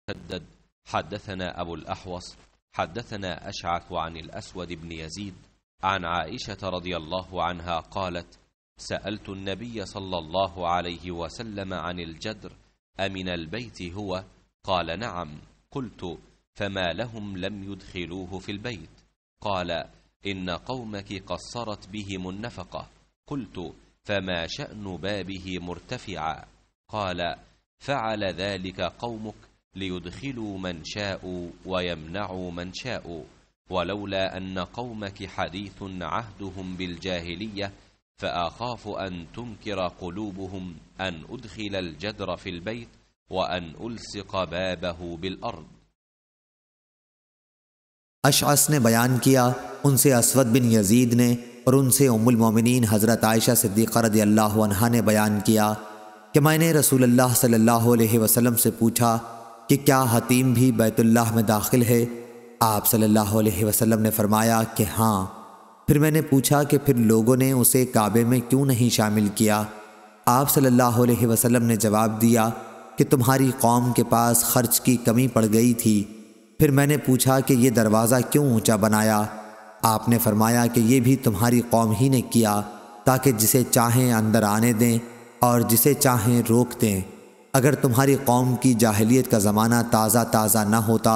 مسدد حدثنا أبو الأحوص حدثنا أشعث عن الأسود بن يزيد عن عائشة رضي الله عنها قالت: سألت النبي صلى الله عليه وسلم عن الجدر أمن البيت هو؟ قال: نعم. قلت: فما لهم لم يدخلوه في البيت؟ قال: إن قومك قصرت بهم النفقة. قلت: فما شأن بابه مرتفعا؟ قال: فعل ذلك قومك ليدخلوا من شاءوا ويمنعوا من شاءوا، ولولا أن قومك حديث عهدهم بالجاهلية فأخاف أن تنكر قلوبهم أن أدخل الجدر في البيت وأن ألصق بابه بالأرض. अशअस ने बयान किया, उनसे असवद बिन यजीद ने और उनसे उम्मुल मोमिनीन हज़रत आयशा सिद्दीक़ा रज़ियल्लाहु अन्हा ने बयान किया कि मैंने रसूलुल्लाह सल्लल्लाहु अलैहि वसल्लम से पूछा कि क्या हतीम भी बैतुल्लाह में दाखिल है? आप सल्लल्लाहु अलैहि वसल्लम ने फरमाया कि हाँ। फिर मैंने पूछा कि फिर लोगों ने उसे काबे में क्यों नहीं शामिल किया? आप सल्लल्लाहु अलैहि वसल्लम ने जवाब दिया कि तुम्हारी कौम के पास खर्च की कमी पड़ गई थी। फिर मैंने पूछा कि ये दरवाज़ा क्यों ऊंचा बनाया? आपने फरमाया कि ये भी तुम्हारी कौम ही ने किया ताकि जिसे चाहें अंदर आने दें और जिसे चाहें रोक दें। अगर तुम्हारी कौम की जाहिलियत का ज़माना ताज़ा ताज़ा न होता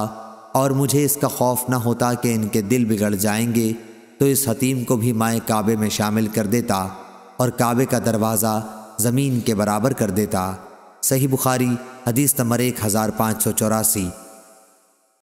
और मुझे इसका खौफ न होता कि इनके दिल बिगड़ जाएंगे, तो इस हतीम को भी मैं काबे में शामिल कर देता और काबे का दरवाज़ा ज़मीन के बराबर कर देता। सही बुखारी हदीस नंबर 1584।